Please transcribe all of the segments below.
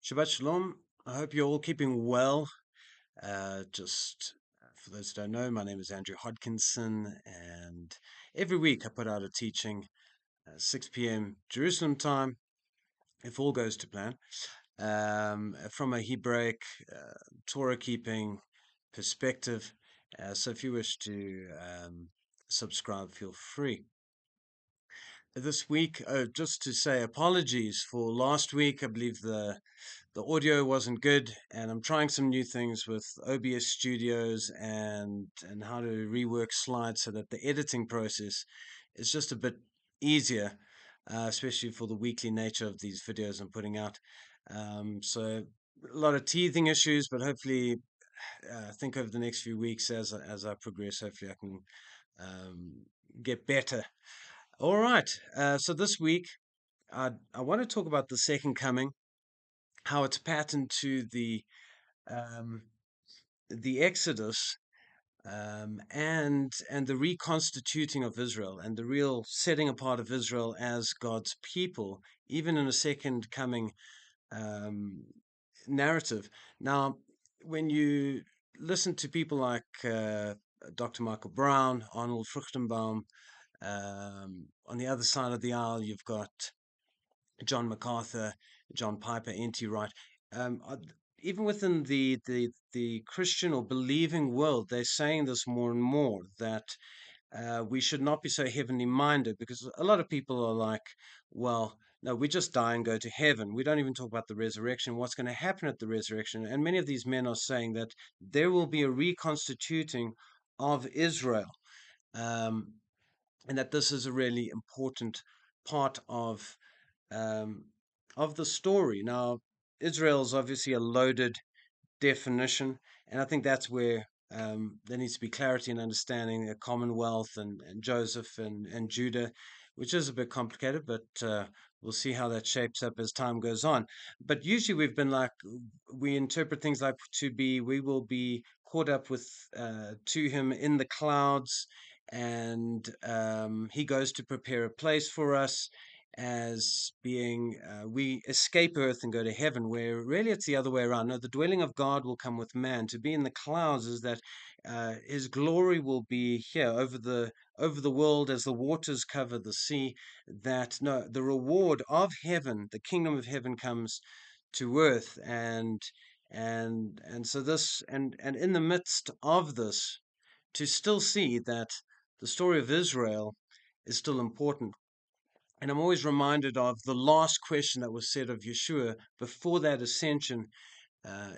Shabbat Shalom. I hope you're all keeping well. Just for those who don't know, my name is Andrew Hodkinson, and every week I put out a teaching, 6 p.m. Jerusalem time, if all goes to plan, from a Hebraic Torah keeping perspective. So if you wish to subscribe, feel free. This week, just to say apologies for last week. I believe the audio wasn't good, and I'm trying some new things with OBS Studios and how to rework slides so that the editing process is just a bit easier, especially for the weekly nature of these videos I'm putting out. So a lot of teething issues, but hopefully, I think over the next few weeks as I progress, hopefully I can um, get better. All right. So this week, I want to talk about the second coming, how it's patterned to um, the Exodus, and the reconstituting of Israel and the real setting apart of Israel as God's people, even in a second coming um, narrative. Now, when you listen to people like Dr. Michael Brown, Arnold Fruchtenbaum, on the other side of the aisle, you've got John MacArthur, John Piper, N.T. Wright. Even within the Christian or believing world, they're saying this more and more that we should not be so heavenly minded, because a lot of people are like, well, no, we just die and go to heaven. We don't even talk about the resurrection, what's going to happen at the resurrection. And many of these men are saying that there will be a reconstituting of Israel, um, and that this is a really important part um, of the story. Now, Israel is obviously a loaded definition, and I think that's where there needs to be clarity and understanding a commonwealth and Joseph and Judah, which is a bit complicated, but we'll see how that shapes up as time goes on. But usually we've been like, we interpret things like to be, we will be caught up with to him in the clouds, and he goes to prepare a place for us, as being we escape earth and go to heaven, where really it's the other way around. No, the dwelling of God will come with man. To be in the clouds is that his glory will be here over the world as the waters cover the sea. That no, the reward of heaven, the kingdom of heaven, comes to earth, and so this and in the midst of this, to still see that the story of Israel is still important. And I'm always reminded of the last question that was said of Yeshua before that ascension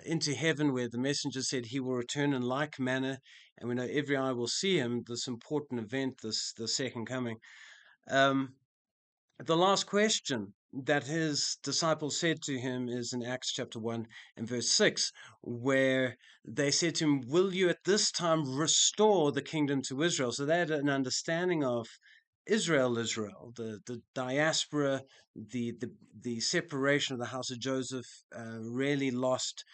into heaven, where the messenger said he will return in like manner. And we know every eye will see him, this important event, the second coming. Um, the last question that his disciples said to him is in Acts chapter 1 and verse 6, where they said to him, will you at this time restore the kingdom to Israel? So they had an understanding of Israel, the diaspora, the separation of the house of Joseph, really lost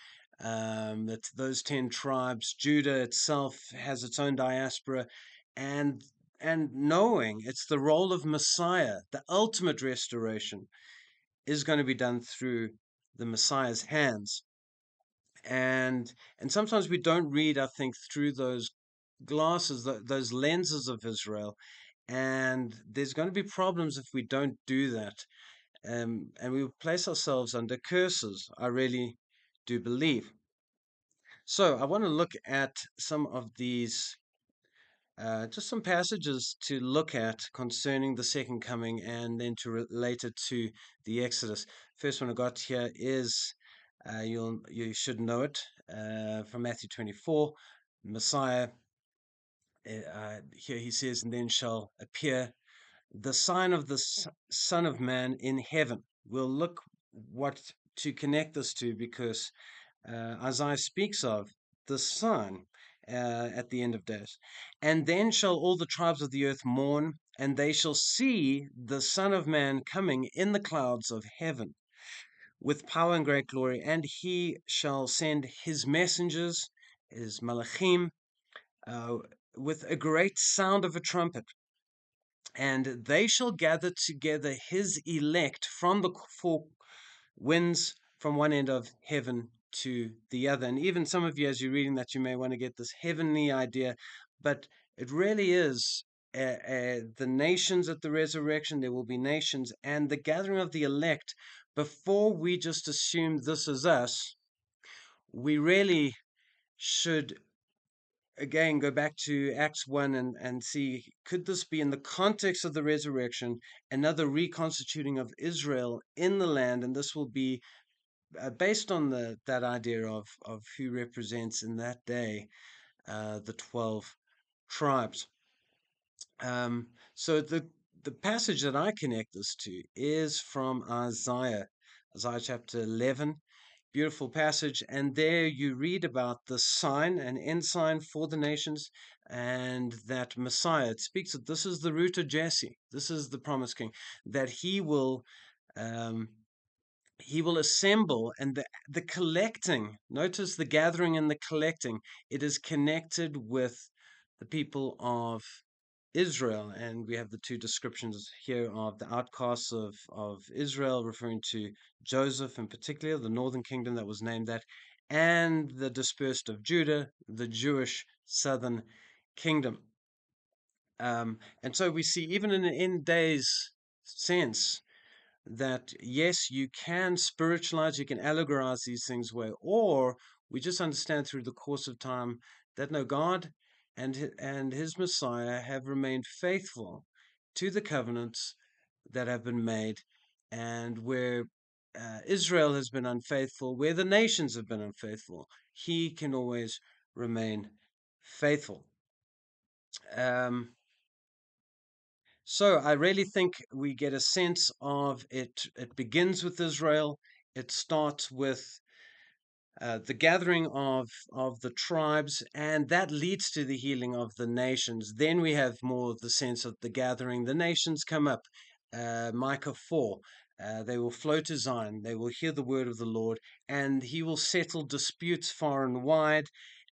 that those 10 tribes. Judah itself has its own diaspora, and knowing it's the role of Messiah, the ultimate restoration is going to be done through the Messiah's hands. And sometimes we don't read, I think, through those glasses, those lenses of Israel, and there's going to be problems if we don't do that. And we place ourselves under curses, I really do believe. So I want to look at some of these, just some passages to look at concerning the second coming, and then to relate it to the Exodus. First one I got here is, you should know it, from Matthew 24. Messiah, here he says, and then shall appear the sign of the Son of Man in heaven. We'll look what to connect this to, because Isaiah speaks of the Son at the end of days. And then shall all the tribes of the earth mourn, and they shall see the Son of Man coming in the clouds of heaven with power and great glory. And he shall send his messengers, his malachim, uh, with a great sound of a trumpet, and they shall gather together his elect from the four winds, from one end of heaven to the other. And even some of you, as you're reading that, you may want to get this heavenly idea, but it really is the nations at the resurrection. There will be nations, and the gathering of the elect. Before we just assume this is us, we really should again go back to Acts 1 and see, could this be in the context of the resurrection, another reconstituting of Israel in the land? And this will be based on that idea of who represents in that day the 12 tribes. So the passage that I connect this to is from Isaiah chapter 11. Beautiful passage. And there you read about the sign, an ensign for the nations, and that Messiah. It speaks of this is the root of Jesse. This is the promised king, that um, he will assemble, and the collecting, notice the gathering and the collecting, it is connected with the people of Israel. And we have the two descriptions here of the outcasts of Israel, referring to Joseph in particular, the northern kingdom that was named that, and the dispersed of Judah, the Jewish southern kingdom. And so we see, even in an end days sense, that yes, you can spiritualize, you can allegorize these things away, or we just understand through the course of time that no, God and his Messiah have remained faithful to the covenants that have been made, and where Israel has been unfaithful, where the nations have been unfaithful, he can always remain faithful. So I really think we get a sense of it. It begins with Israel. It starts with the gathering of the tribes, and that leads to the healing of the nations. Then we have more of the sense of the gathering. The nations come up. Micah 4. They will flow to Zion. They will hear the word of the Lord, and he will settle disputes far and wide.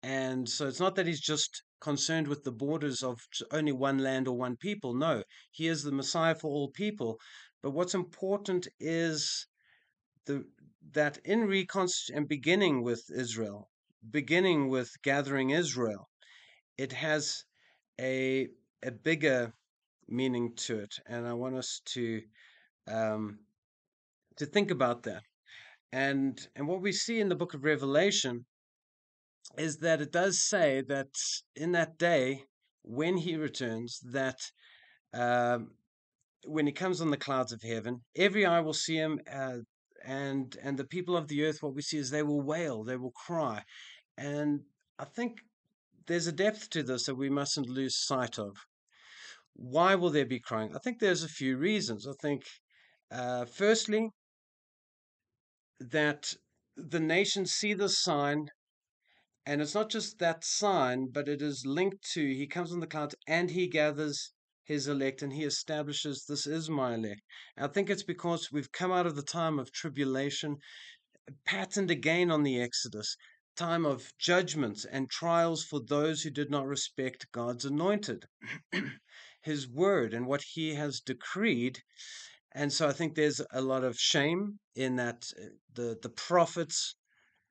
And so it's not that he's just concerned with the borders of only one land or one people. No, he is the Messiah for all people. But what's important is the that in reconstitution and beginning with Israel, beginning with gathering Israel, it has a a bigger meaning to it, and I want us um, to think about that. And what we see in the book of Revelation is that it does say that in that day when he returns, that um, when he comes on the clouds of heaven, every eye will see him, and the people of the earth, what we see is they will wail, they will cry. And I think there's a depth to this that we mustn't lose sight of. Why will there be crying? I think there's a few reasons. I think, firstly, that the nations see the sign, and it's not just that sign, but it is linked to he comes on the clouds and he gathers his elect and he establishes this is my elect. And I think it's because we've come out of the time of tribulation, patterned again on the Exodus, time of judgments and trials for those who did not respect God's anointed, his word and what he has decreed. And so I think there's a lot of shame in that the prophets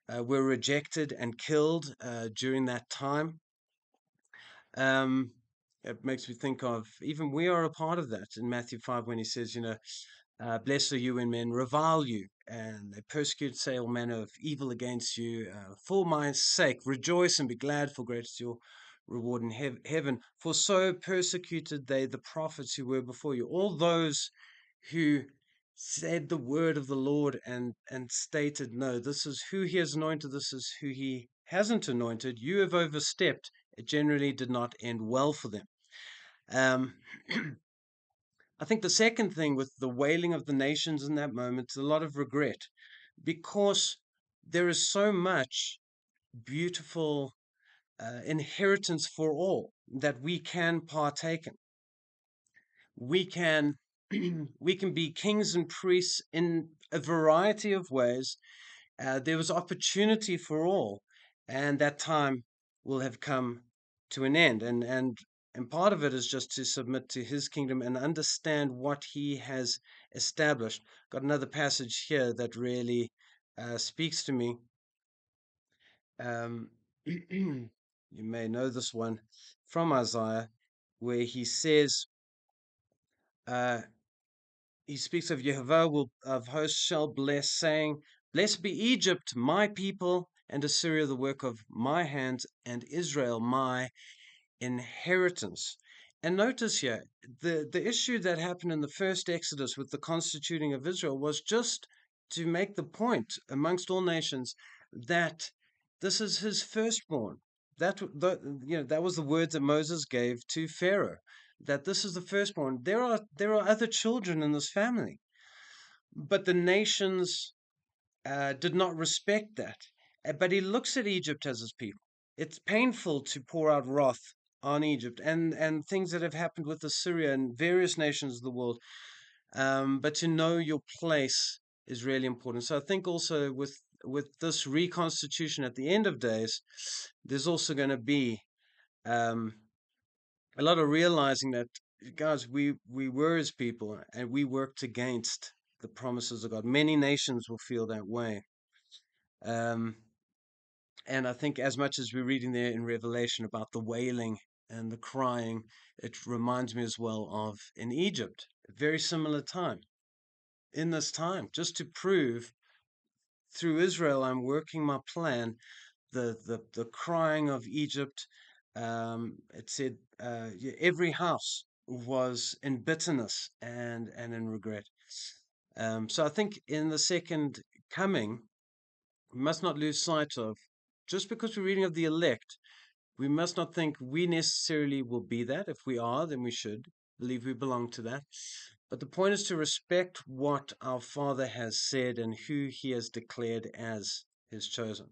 were rejected and killed during that time. Um, it makes me think of, even we are a part of that in Matthew 5 when he says, blessed are you when men revile you and they persecute, say all manner of evil against you for my sake. Rejoice and be glad, for great is your reward in heaven. For so persecuted they the prophets who were before you. All those who said the word of the Lord and stated, no, this is who he has anointed, this is who he hasn't anointed. You have overstepped. It generally did not end well for them. Um, I think the second thing with the wailing of the nations in that moment is a lot of regret, because there is so much beautiful inheritance for all that we can partake in. We can we can be kings and priests in a variety of ways. There was opportunity for all, and that time will have come to an end. And part of it is just to submit to his kingdom and understand what he has established. Got another passage here that really speaks to me. Um, you may know this one from Isaiah, where uh, he speaks of Jehovah will, of hosts shall bless, saying, "Blessed be Egypt, my people, and Assyria, the work of my hands, and Israel, my inheritance." And notice here, the issue that happened in the first Exodus with the constituting of Israel was just to make the point amongst all nations that this is his firstborn. That was the words that Moses gave to Pharaoh, that this is the firstborn. There are other children in this family, but the nations did not respect that. But he looks at Egypt as his people. It's painful to pour out wrath on Egypt and things that have happened with Assyria and various nations of the world. But to know your place is really important. So I think also with this reconstitution at the end of days, there's also going to be um, a lot of realizing that, guys, we were his people and we worked against the promises of God. Many nations will feel that way. Um, and I think as much as we're reading there in Revelation about the wailing and the crying, it reminds me as well of in Egypt, a very similar time. In this time, just to prove through Israel, I'm working my plan. The crying of Egypt, it said every house was in bitterness and in regret. So I think in the second coming, we must not lose sight of, just because we're reading of the elect, we must not think we necessarily will be that. If we are, then we should believe we belong to that. But the point is to respect what our Father has said and who He has declared as His chosen.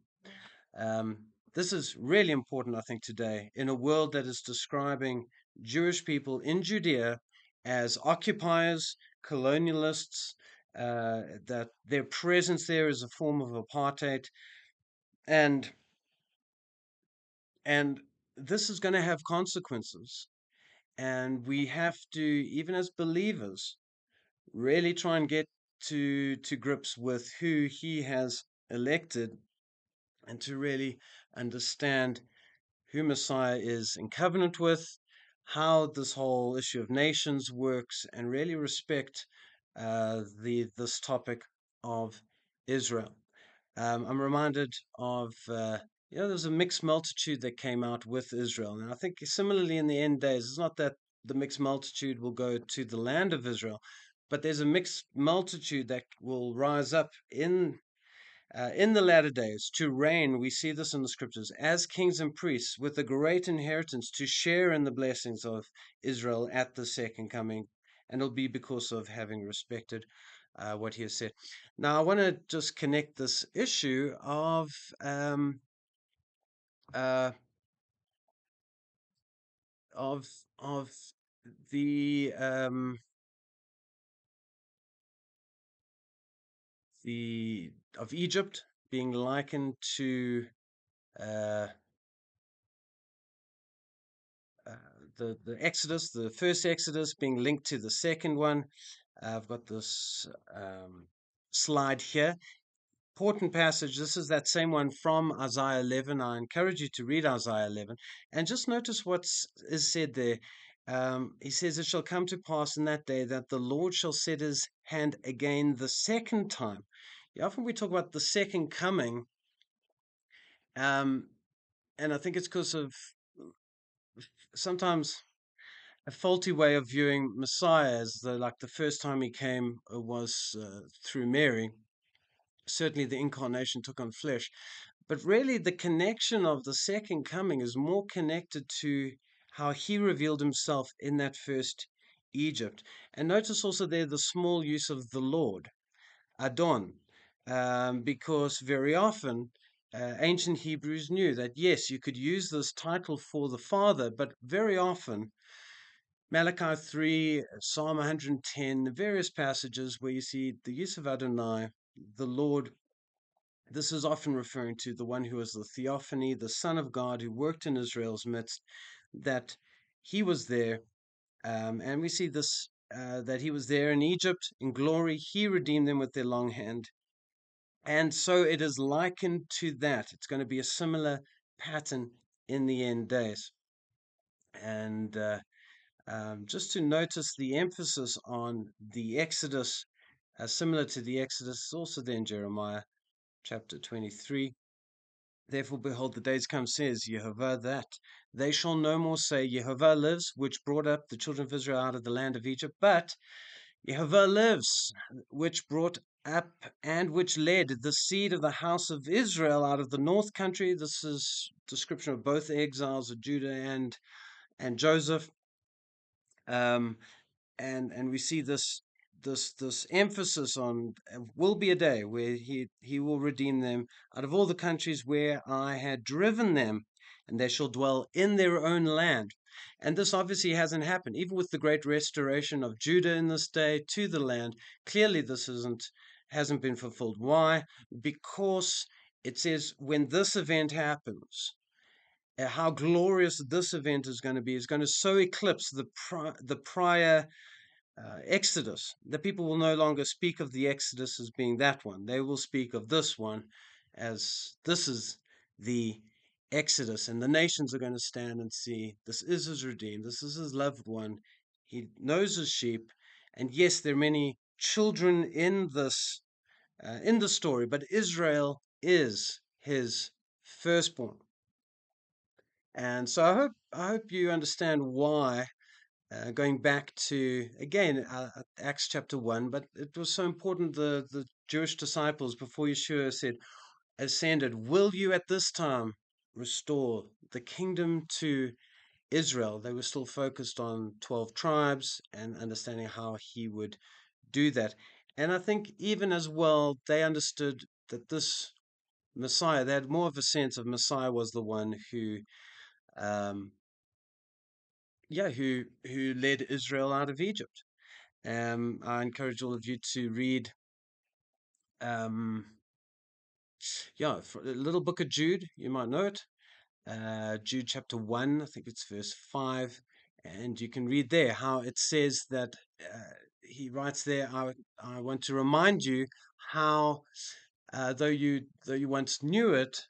This is really important, I think, today in a world that is describing Jewish people in Judea as occupiers, colonialists, that their presence there is a form of apartheid, and and this is going to have consequences. And we have to, even as believers, really try and get to grips with who He has elected, and to really understand who Messiah is in covenant with, how this whole issue of nations works, and really respect the this topic of Israel. I'm reminded of there's a mixed multitude that came out with Israel, and I think similarly in the end days, it's not that the mixed multitude will go to the land of Israel, but there's a mixed multitude that will rise up in the latter days to reign. We see this in the scriptures as kings and priests with a great inheritance to share in the blessings of Israel at the second coming. And it'll be because of having respected what he has said. Now, I want to just connect this issue uh, of of the the of Egypt being likened to uh, uh, the Exodus, the first Exodus being linked to the second one. I've got this slide here. Important passage. This is that same one from Isaiah 11. I encourage you to read Isaiah 11 and just notice what is said there. He says, "It shall come to pass in that day that the Lord shall set his hand again the second time." Yeah, often we talk about the second coming, um, and I think it's because of sometimes a faulty way of viewing Messiah as though, like, the first time he came was through Mary. Certainly, the incarnation took on flesh, but really, the connection of the second coming is more connected to how he revealed himself in that first Egypt. And notice also there the small use of the Lord, Adon, because very often ancient Hebrews knew that yes, you could use this title for the Father, but very often Malachi 3, Psalm 110, various passages where you see the use of Adonai, the Lord. This is often referring to the one who was the theophany, the Son of God who worked in Israel's midst, that he was there. And we see this, that he was there in Egypt in glory. He redeemed them with their long hand. And so it is likened to that. It's going to be a similar pattern in the end days. And just to notice the emphasis on the Exodus, similar to the Exodus, is also there in Jeremiah chapter 23. Therefore, behold, the days come, says Jehovah, that they shall no more say, Jehovah lives, which brought up the children of Israel out of the land of Egypt, but Jehovah lives, which brought up and which led the seed of the house of Israel out of the north country. This is description of both exiles of Judah and Joseph. Um, and we see this emphasis on will be a day where he will redeem them out of all the countries where I had driven them, and they shall dwell in their own land. And this obviously hasn't happened, even with the great restoration of Judah in this day to the land. Clearly, this hasn't been fulfilled. Why? Because it says when this event happens, how glorious this event is going to be is going to so eclipse the prior Exodus. The people will no longer speak of the Exodus as being that one. They will speak of this one as this is the Exodus. And the nations are going to stand and see this is his redeemed, this is his loved one. He knows his sheep. And yes, there are many children in the story, but Israel is his firstborn. And so I hope you understand why going back to again Acts chapter 1, but it was so important. The Jewish disciples before Yeshua said, ascended, will you at this time restore the kingdom to Israel? They were still focused on 12 tribes and understanding how he would do that. And I think even as well, they understood that this Messiah, they had more of a sense of Messiah was the one um, who led Israel out of Egypt. I encourage all of you to read, um, a little book of Jude. You might know it. Jude chapter 1, I think it's verse 5. And you can read there how it says that he writes there, I want to remind you how, though you once knew it,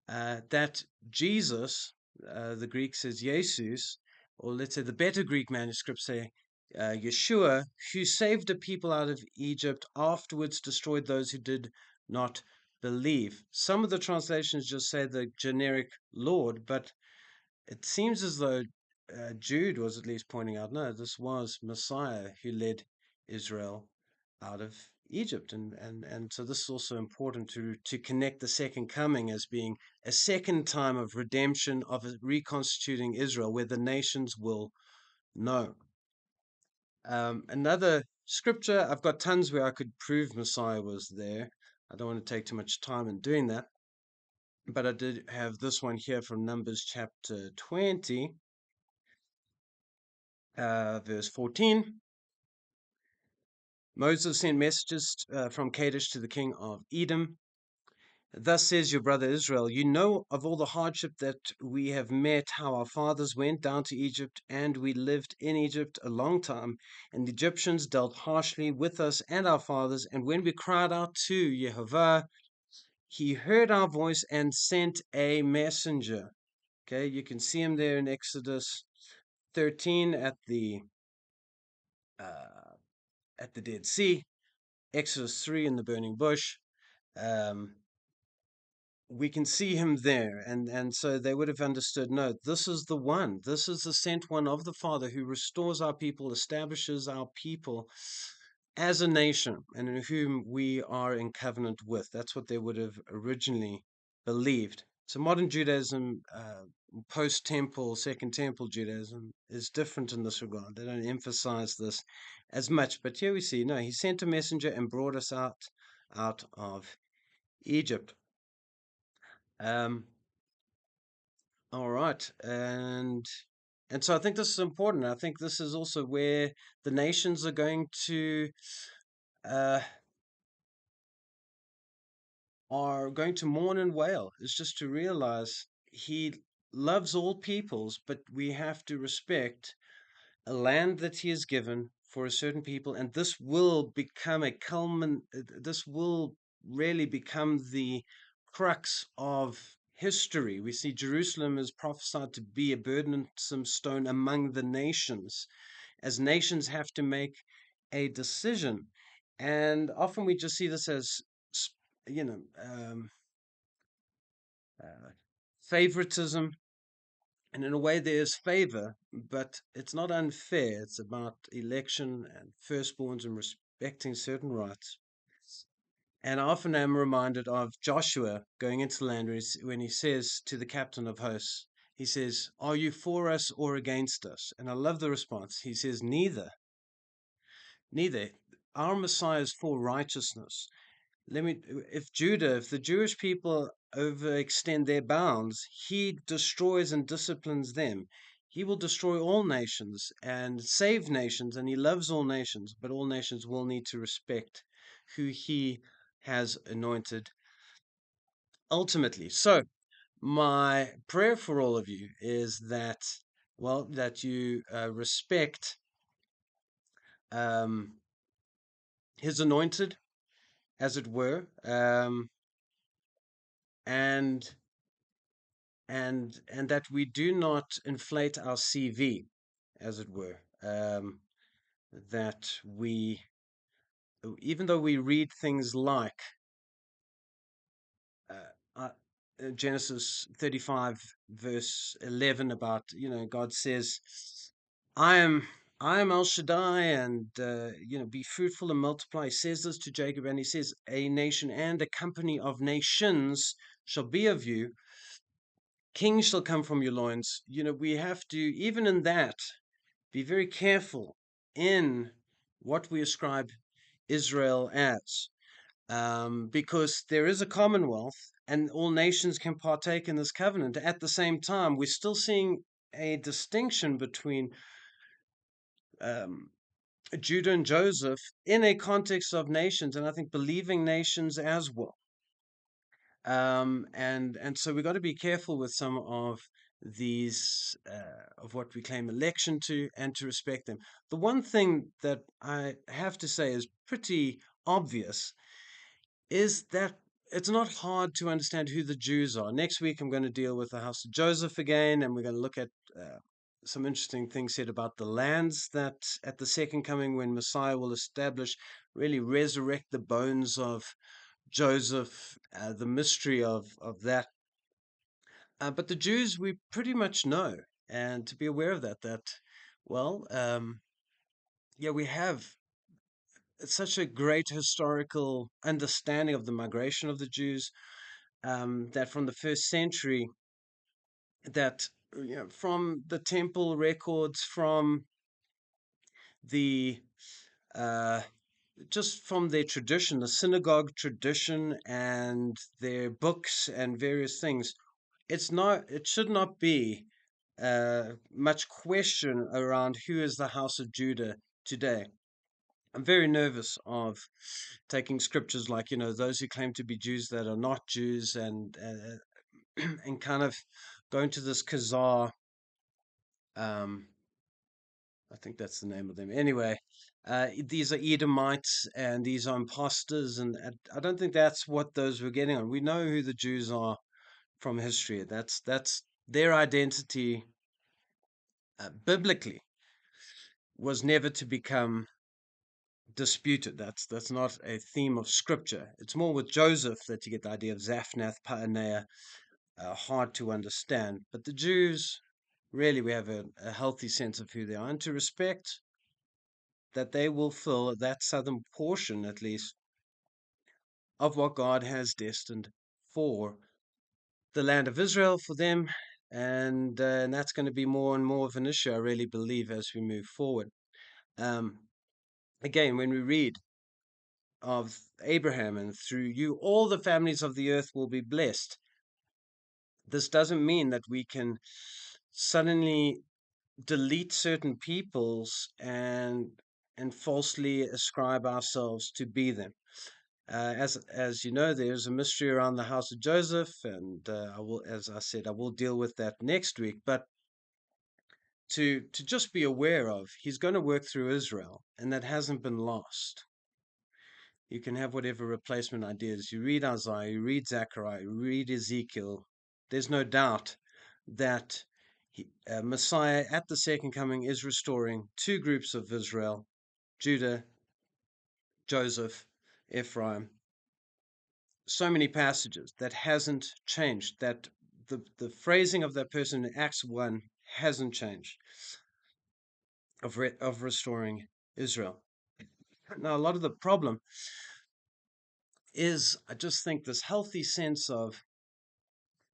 that Jesus, the Greek says Jesus, or let's say the better Greek manuscripts say Yeshua, who saved a people out of Egypt, afterwards destroyed those who did not believe. Some of the translations just say the generic Lord, but it seems as though Jude was at least pointing out, no, this was Messiah who led Israel out of Egypt. And so this is also important to connect the second coming as being a second time of redemption, of reconstituting Israel, where the nations will know. Another scripture, I've got tons where I could prove Messiah was there. I don't want to take too much time in doing that. But I did have this one here from Numbers chapter 20, verse 14. Moses sent messages from Kadesh to the king of Edom. Thus says your brother Israel, you know of all the hardship that we have met, how our fathers went down to Egypt, and we lived in Egypt a long time, and the Egyptians dealt harshly with us and our fathers, and when we cried out to Jehovah, he heard our voice and sent a messenger. Okay, you can see him there in Exodus 13 uh, at the Dead Sea, Exodus 3 in the burning bush. Um, we can see him there, and so they would have understood, no, this is the one, this is the sent one of the Father who restores our people, establishes our people as a nation, and in whom we are in covenant with. That's what they would have originally believed. So modern Judaism, post-temple, second temple Judaism, is different in this regard. They don't emphasize this as much, but here we see, no, he sent a messenger and brought us out of Egypt. um All right. And so I think this is important. I think this is also where the nations uh are going to mourn and wail. Is just to realize he loves all peoples, but we have to respect a land that he has given for a certain people, and this will become a culmin this will really become the crux of history. We see Jerusalem is prophesied to be a burdensome stone among the nations, as nations have to make a decision. And often we just see this as, you know, uh, favoritism. And in a way, there is favor, but it's not unfair. It's about election and firstborns and respecting certain rights. And I often am reminded of Joshua going into the land when he says to the captain of hosts, he says, "Are you for us or against us?" And I love the response. He says, "Neither. Neither. Our Messiah is for righteousness." If the Jewish people overextend their bounds, he destroys and disciplines them. He will destroy all nations and save nations, and he loves all nations, but all nations will need to respect who he has anointed ultimately. So, my prayer for all of you is that, well, that you respect um, his anointed, as it were, and and that we do not inflate our CV, as it were. That we, even though we read things like Genesis 35 verse 11 about, God says, I am I am El Shaddai, and be fruitful and multiply. He says this to Jacob, and he says, a nation and a company of nations shall be of you. Kings shall come from your loins. We have to, even in that, be very careful in what we ascribe Israel as, because there is a commonwealth and all nations can partake in this covenant. At the same time, we're still seeing a distinction between um, Judah and Joseph in a context of nations, and I think believing nations as well. And so we've got to be careful with some of these of what we claim election to, and to respect them. The one thing that I have to say is pretty obvious is that it's not hard to understand who the Jews are. Next week, I'm going to deal with the house of Joseph again, and we're going to look at some interesting things said about the lands that at the second coming, when Messiah will establish, really resurrect the bones of Joseph, the mystery of that. But the Jews, we pretty much know, and to be aware of that, well, yeah, we have such a great historical understanding of the migration of the Jews, that from the first century, that from the temple records, from the uh, just from their tradition, the synagogue tradition, and their books and various things, it should not be much question around who is the house of Judah today. I'm very nervous of taking scriptures like, those who claim to be Jews that are not Jews, and kind of going to this Khazar, um, I think that's the name of them. Anyway, these are Edomites and these are imposters, and I don't think that's what those were getting on. We know who the Jews are from history. That's their identity, biblically, was never to become disputed. That's not a theme of scripture. It's more with Joseph that you get the idea of Zaphnath Paaneah, hard to understand. But the Jews, really, we have a healthy sense of who they are, and to respect that they will fill that southern portion, at least, of what God has destined for the land of Israel, for them. And that's going to be more and more of an issue, I really believe, as we move forward. Um, Again, when we read of Abraham, and through you all the families of the earth will be blessed, this doesn't mean that we can suddenly delete certain peoples and falsely ascribe ourselves to be them. As you know, there's a mystery around the house of Joseph, and I will, as I said, I will deal with that next week. But to just be aware of, he's going to work through Israel, and that hasn't been lost. You can have whatever replacement ideas. You read Isaiah, you read Zechariah, you read Ezekiel. There's no doubt that Messiah at the second coming is restoring two groups of Israel: Judah, Joseph, Ephraim. So many passages that hasn't changed, that the phrasing of that person in Acts 1 hasn't changed, of restoring Israel. Now, a lot of the problem is, I just think, this healthy sense of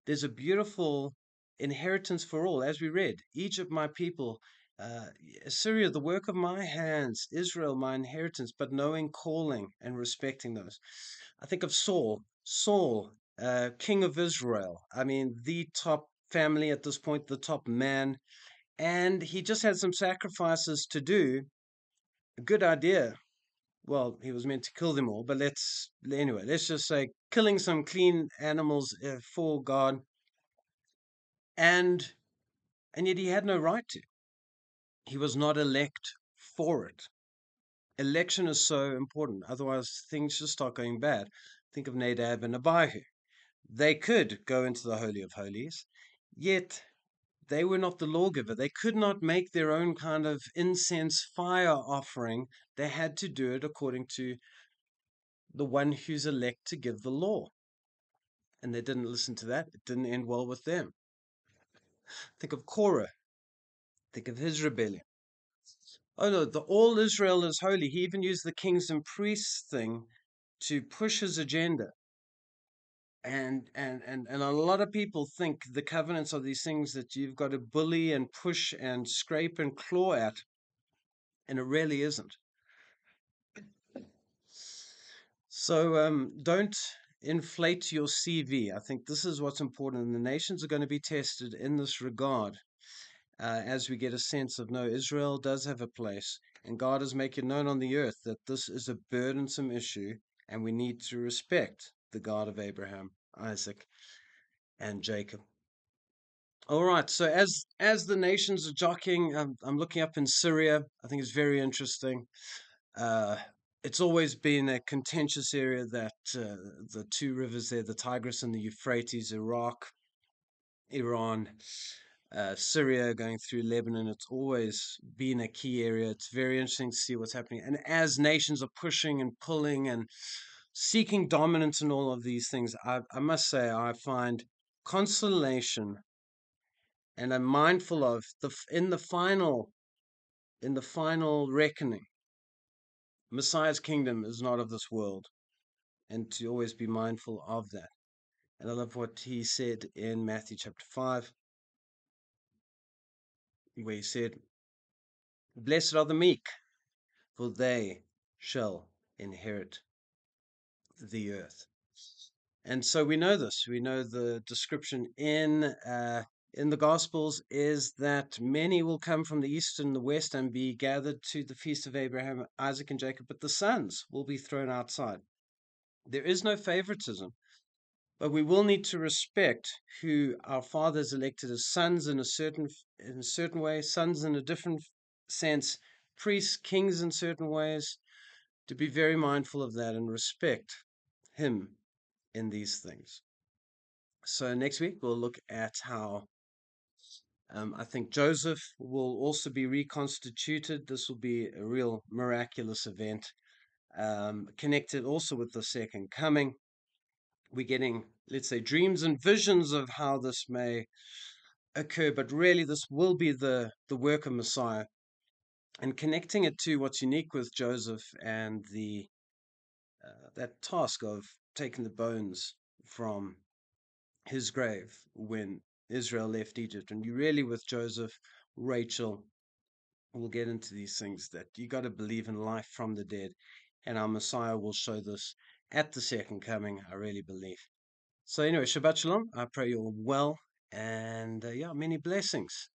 there's a beautiful inheritance for all, as we read. Egypt, my people, uh, Assyria, the work of my hands, Israel, my inheritance, but knowing, calling, and respecting those. I think of Saul, king of Israel. I mean, the top family at this point, the top man. And he just had some sacrifices to do. A good idea. Well, he was meant to kill them all, but let's just say killing some clean animals for God, and and yet he had no right to. He was not elect for it. Election is so important, otherwise things just start going bad. Think of Nadab and Abihu. They could go into the Holy of Holies, yet they were not the lawgiver. They could not make their own kind of incense fire offering. They had to do it according to the one who's elect to give the law. And they didn't listen to that. It didn't end well with them. Think of Korah. Think of his rebellion. Oh no, the all Israel is holy. He even used the kings and priests thing to push his agenda. And a lot of people think the covenants are these things that you've got to bully and push and scrape and claw at, and it really isn't. So don't inflate your CV. I think this is what's important, and the nations are going to be tested in this regard. As we get a sense of, no, Israel does have a place, and God is making known on the earth that this is a burdensome issue, and we need to respect the God of Abraham, Isaac, and Jacob. All right, so as the nations are jockeying, I'm looking up in Syria. I think it's very interesting. Uh, it's always been a contentious area, that the two rivers there, the Tigris and the Euphrates, Iraq, Iran, Syria, going through Lebanon. It's always been a key area. It's very interesting to see what's happening. And as nations are pushing and pulling and seeking dominance in all of these things, I must say I find consolation, and I'm mindful of in the final reckoning. Messiah's kingdom is not of this world, and to always be mindful of that. And I love what he said in Matthew chapter 5, where he said, "Blessed are the meek, for they shall inherit the earth." And so we know this. We know the description in the Gospels is that many will come from the east and the west and be gathered to the feast of Abraham, Isaac, and Jacob, but the sons will be thrown outside. There is no favoritism, but we will need to respect who our fathers elected as sons in a certain way, sons in a different sense, priests, kings in certain ways, to be very mindful of that and respect him in these things. So next week we'll look at how I think Joseph will also be reconstituted. This will be a real miraculous event, connected also with the second coming. We're getting, let's say, dreams and visions of how this may occur, but really this will be the work of Messiah. And connecting it to what's unique with Joseph and the that task of taking the bones from his grave when Israel left Egypt. And you really, with Joseph, Rachel, we'll get into these things that you got to believe in life from the dead. And our Messiah will show this at the second coming, I really believe. So, anyway, Shabbat Shalom. I pray you're well. And yeah, many blessings.